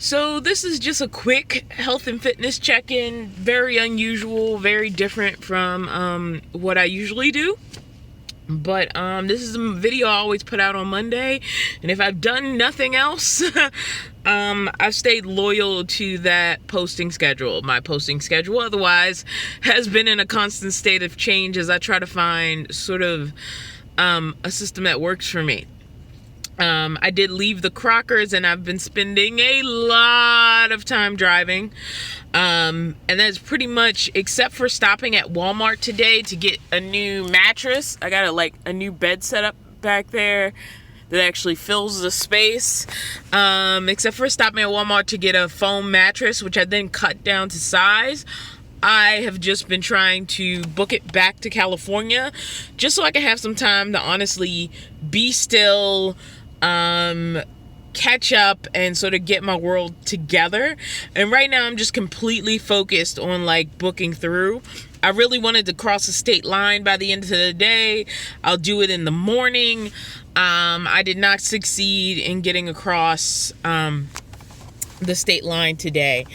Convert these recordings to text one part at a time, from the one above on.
So this is just a quick health and fitness check-in. Very unusual, very different from what I usually do. But this is a video I always put out on Monday. And if I've done nothing else, I've stayed loyal to that posting schedule. My posting schedule otherwise has been in a constant state of change as I try to find sort of a system that works for me. I did leave the Crockers and I've been spending a lot of time driving. And that's pretty much, except for stopping at Walmart today to get a new mattress. I got a new bed set up back there that actually fills the space. Except for stopping at Walmart to get a foam mattress, which I then cut down to size. I have just been trying to book it back to California just so I can have some time to honestly be still, catch up and sort of get my world together. And right now I'm just completely focused on booking through. I really wanted to cross the state line by the end of the day. I'll do it in the morning. I did not succeed in getting across the state line today.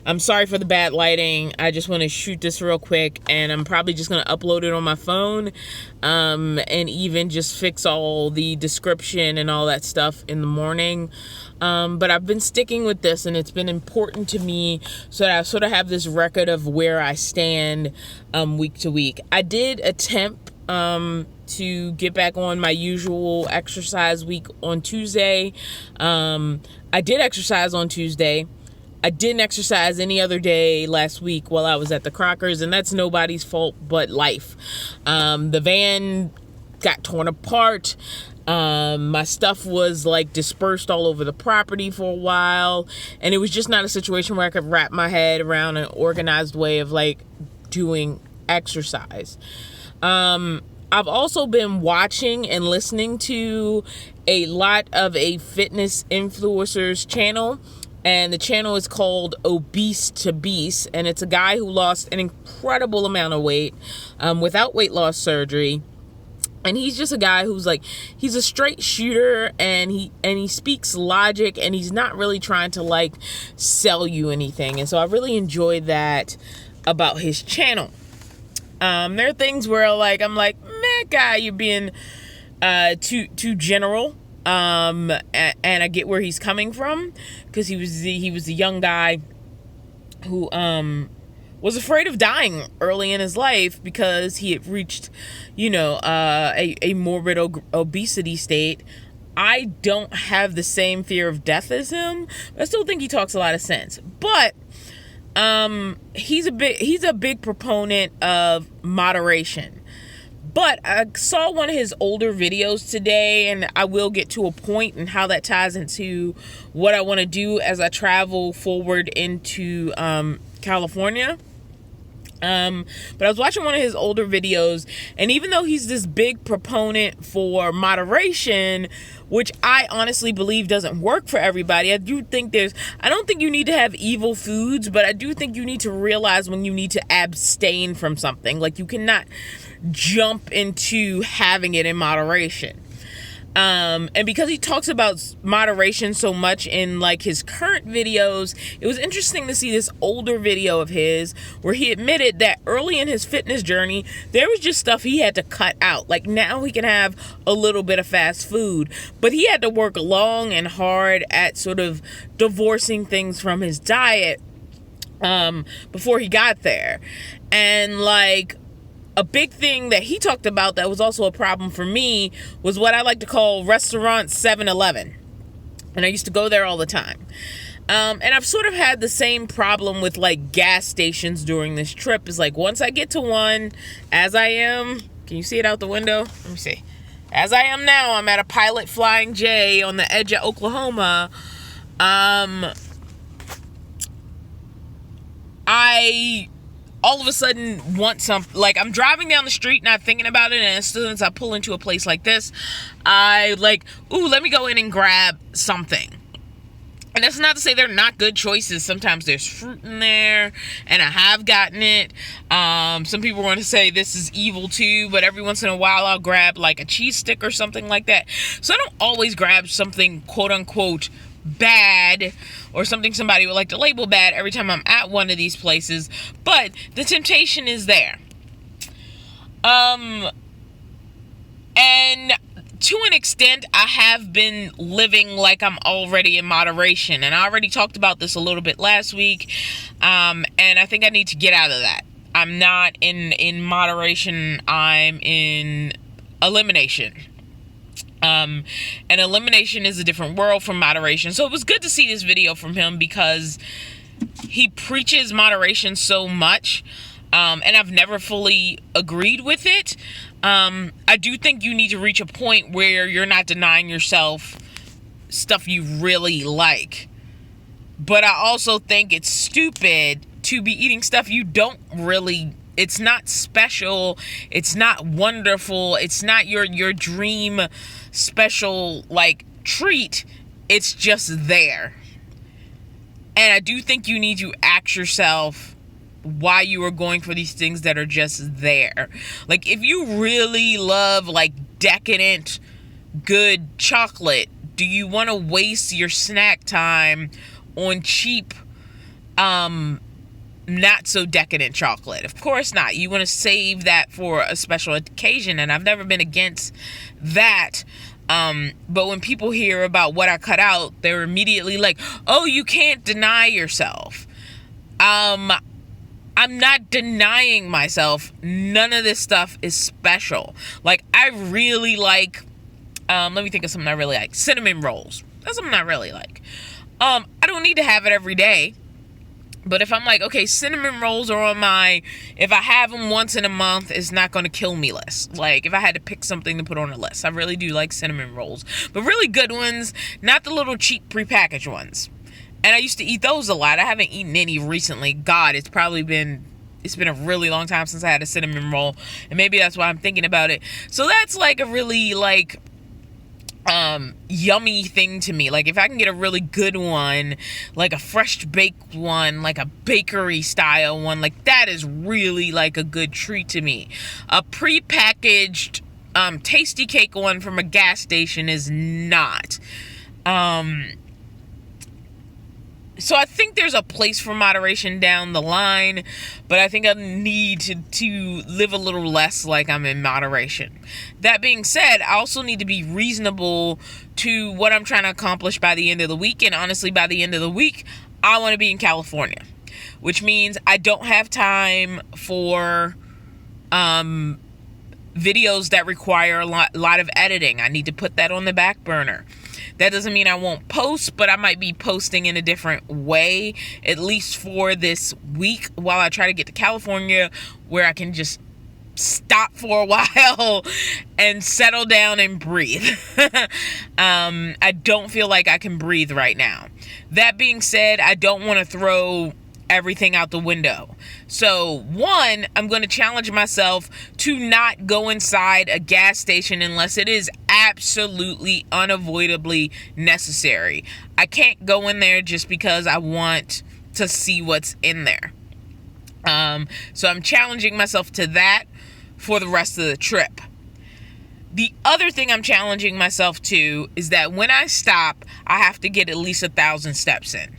I'm sorry for the bad lighting. I just want to shoot this real quick, and I'm probably just going to upload it on my phone, and even just fix all the description and all that stuff in the morning. But I've been sticking with this, and it's been important to me so that I sort of have this record of where I stand week to week. I did attempt to get back on my usual exercise week on Tuesday. I did exercise on Tuesday. I didn't exercise any other day last week while I was at the Crockers, and that's nobody's fault but life. The van got torn apart. My stuff was dispersed all over the property for a while, and it was just not a situation where I could wrap my head around an organized way of doing exercise. I've also been watching and listening to a lot of a fitness influencers channel, and the channel is called Obese to Beast, and it's a guy who lost an incredible amount of weight without weight loss surgery. And he's just a guy who's he's a straight shooter, and he speaks logic, and he's not really trying to sell you anything. And so I really enjoyed that about his channel. There are things where I'm man, guy, you're being too general. And I get where he's coming from, because he was a young guy who was afraid of dying early in his life because he had reached, a morbid obesity state. I don't have the same fear of death as him, but I still think he talks a lot of sense. But he's a big proponent of moderation. But I saw one of his older videos today, and I will get to a point and how that ties into what I want to do as I travel forward into California. But I was watching one of his older videos, and even though he's this big proponent for moderation, which I honestly believe doesn't work for everybody, I don't think you need to have evil foods, but I do think you need to realize when you need to abstain from something. You cannot jump into having it in moderation. And because he talks about moderation so much in his current videos, it was interesting to see this older video of his where he admitted that early in his fitness journey, there was just stuff he had to cut out. Now he can have a little bit of fast food, but he had to work long and hard at sort of divorcing things from his diet, before he got there. And a big thing that he talked about that was also a problem for me was what I like to call restaurant 7-Eleven. And I used to go there all the time. And I've sort of had the same problem with gas stations during this trip. Is once I get to one, as I am, can you see it out the window? Let me see. As I am now, I'm at a Pilot Flying J on the edge of Oklahoma. I all of a sudden want some, I'm driving down the street not thinking about it, and as soon as I pull into a place like this, I let me go in and grab something. And that's not to say they're not good choices. Sometimes there's fruit in there, and I have gotten it. Some people want to say this is evil too, but every once in a while I'll grab a cheese stick or something like that. So I don't always grab something quote unquote bad or something somebody would like to label bad every time I'm at one of these places, but the temptation is there. And to an extent, I have been living like I'm already in moderation, and I already talked about this a little bit last week, and I think I need to get out of that. I'm not in moderation, I'm in elimination. And elimination is a different world from moderation. So it was good to see this video from him because he preaches moderation so much, and I've never fully agreed with it. I do think you need to reach a point where you're not denying yourself stuff you really like. But I also think it's stupid to be eating stuff you don't really. It's not special. It's not wonderful. It's not your dream special like treat. It's just there. And I do think you need to ask yourself why you are going for these things that are just there. Like, if you really love like decadent good chocolate, do you want to waste your snack time on cheap not so decadent chocolate? Of course not. You want to save that for a special occasion, and I've never been against that. But when people hear about what I cut out, they're immediately like, oh, you can't deny yourself. I'm not denying myself. None of this stuff is special. Like, I really like, let me think of something I really like. Cinnamon rolls. That's something I really like. I don't need to have it every day. But if I'm like, okay, cinnamon rolls are on my, if I have them once in a month, it's not going to kill me list. Like, if I had to pick something to put on a list, I really do like cinnamon rolls. But really good ones, not the little cheap prepackaged ones. And I used to eat those a lot. I haven't eaten any recently. God, it's been a really long time since I had a cinnamon roll. And maybe that's why I'm thinking about it. So that's like a really like yummy thing to me. Like, if I can get a really good one, like a fresh baked one, like a bakery style one, like that is really like a good treat to me. A prepackaged tasty cake one from a gas station is not. So I think there's a place for moderation down the line, but I think I need to live a little less like I'm in moderation. That being said, I also need to be reasonable to what I'm trying to accomplish by the end of the week. And honestly, by the end of the week, I want to be in California, which means I don't have time for videos that require a lot of editing. I need to put that on the back burner. That doesn't mean I won't post, but I might be posting in a different way, at least for this week, while I try to get to California, where I can just stop for a while and settle down and breathe. I don't feel like I can breathe right now. That being said, I don't want to throw everything out the window. So, one, I'm going to challenge myself to not go inside a gas station unless it is absolutely unavoidably necessary. I can't go in there just because I want to see what's in there. So I'm challenging myself to that for the rest of the trip. The other thing I'm challenging myself to is that when I stop, I have to get at least 1,000 steps in.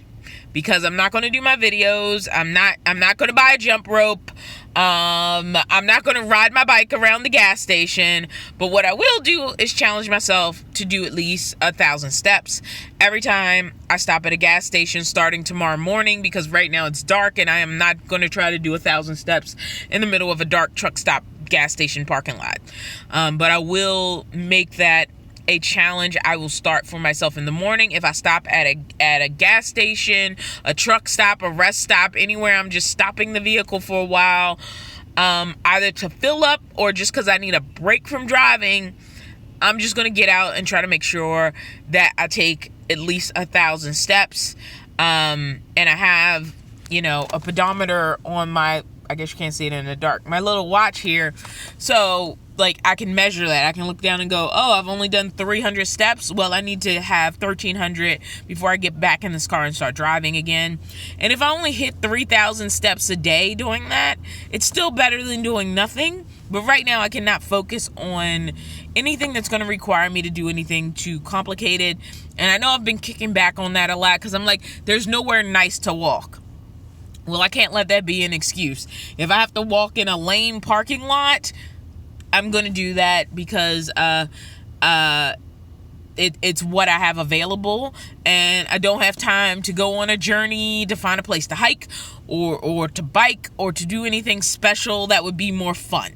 Because I'm not going to do my videos. I'm not going to buy a jump rope. I'm not going to ride my bike around the gas station. But what I will do is challenge myself to do at least 1,000 steps every time I stop at a gas station starting tomorrow morning, because right now it's dark and I am not going to try to do 1,000 steps in the middle of a dark truck stop gas station parking lot. But I will make that a challenge. I will start for myself in the morning. If I stop at a gas station, a truck stop, a rest stop, anywhere, I'm just stopping the vehicle for a while, either to fill up or just because I need a break from driving. I'm just going to get out and try to make sure that I take at least 1,000 steps. And I have, a pedometer on my, I guess you can't see it in the dark, my little watch here. So I can measure that. I can look down and go, oh, I've only done 300 steps. Well, I need to have 1,300 before I get back in this car and start driving again. And if I only hit 3,000 steps a day doing that, it's still better than doing nothing. But right now I cannot focus on anything that's going to require me to do anything too complicated. And I know I've been kicking back on that a lot because I'm like, there's nowhere nice to walk. Well, I can't let that be an excuse. If I have to walk in a lame parking lot, I'm going to do that because it's what I have available, and I don't have time to go on a journey to find a place to hike or to bike or to do anything special that would be more fun.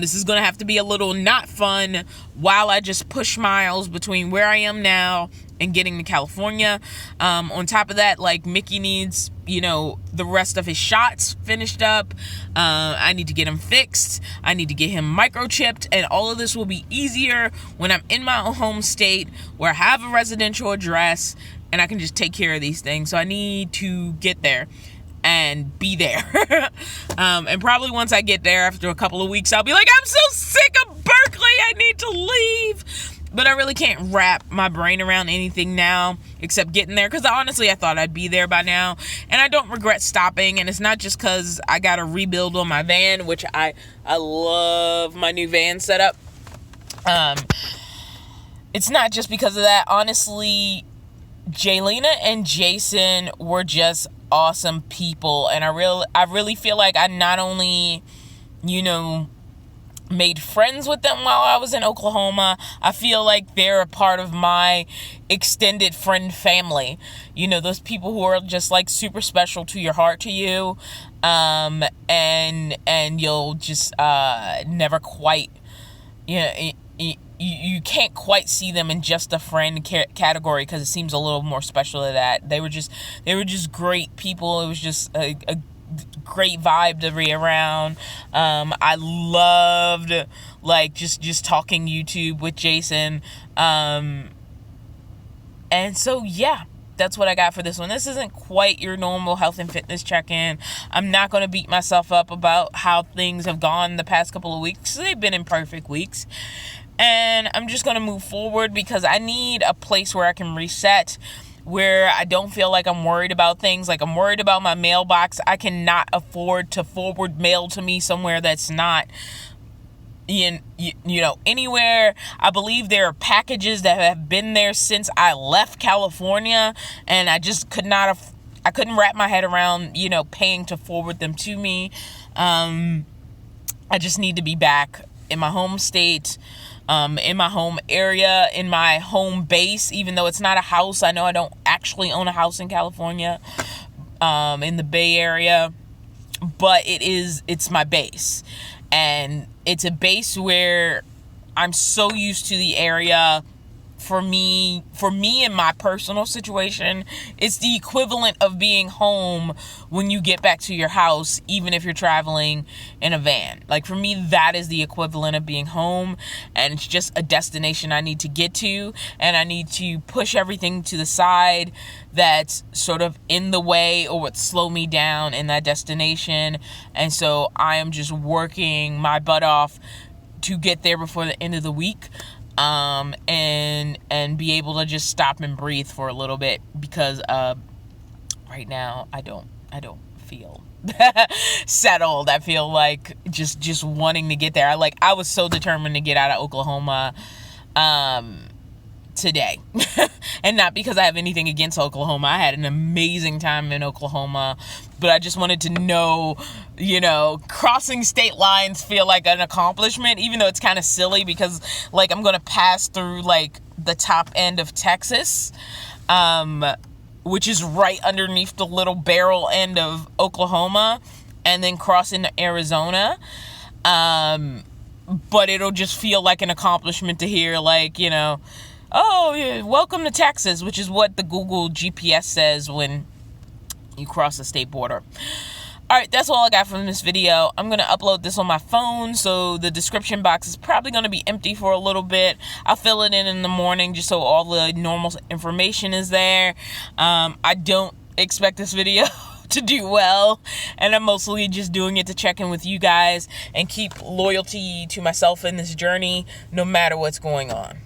This is going to have to be a little not fun while I just push miles between where I am now and getting to California. On top of that, like, Mickey needs, the rest of his shots finished up. I need to get him fixed. I need to get him microchipped, and all of this will be easier when I'm in my own home state where I have a residential address and I can just take care of these things. So I need to get there and be there. And probably once I get there after a couple of weeks, I'll be like, I'm so sick of Berkeley, I need to leave. But I really can't wrap my brain around anything now except getting there, because honestly I thought I'd be there by now, and I don't regret stopping. And it's not just because I got a rebuild on my van, which I love my new van setup. It's not just because of that. Honestly, Jaylena and Jason were just awesome people, and I really feel like I not only, made friends with them while I was in Oklahoma, I feel like they're a part of my extended friend family. Those people who are just like super special to your heart, to you, and you'll just never quite, you can't quite see them in just a friend category, because it seems a little more special than that. They were just great people. It was just a great vibe to be around. I loved just talking YouTube with Jason. And so yeah, that's what I got for this one. This isn't quite your normal health and fitness check-in. I'm not going to beat myself up about how things have gone the past couple of weeks. They've been imperfect weeks. And I'm just going to move forward because I need a place where I can reset, where I don't feel like I'm worried about things. Like, I'm worried about my mailbox. I cannot afford to forward mail to me somewhere that's not anywhere. I believe there are packages that have been there since I left California, and I just I couldn't wrap my head around, paying to forward them to me. I just need to be back in my home state, in my home area, in my home base. Even though it's not a house, I know I don't actually own a house in California, in the Bay Area, but it's my base. And it's a base where I'm so used to the area. For me in my personal situation, it's the equivalent of being home when you get back to your house, even if you're traveling in a van. Like, for me, that is the equivalent of being home, and it's just a destination I need to get to, and I need to push everything to the side that's sort of in the way or would slow me down in that destination. And so I am just working my butt off to get there before the end of the week. And be able to just stop and breathe for a little bit, because right now I don't feel settled. I feel like just wanting to get there. I was so determined to get out of Oklahoma today. And not because I have anything against Oklahoma. I had an amazing time in Oklahoma, but I just wanted to know, crossing state lines feel like an accomplishment, even though it's kind of silly because, I'm going to pass through, the top end of Texas, which is right underneath the little barrel end of Oklahoma, and then cross into Arizona. But it'll just feel like an accomplishment to hear, oh, yeah, welcome to Texas, which is what the Google GPS says when you cross the state border. All right, that's all I got from this video. I'm going to upload this on my phone, so the description box is probably going to be empty for a little bit. I'll fill it in the morning just so all the normal information is there. I don't expect this video to do well, and I'm mostly just doing it to check in with you guys and keep loyalty to myself in this journey no matter what's going on.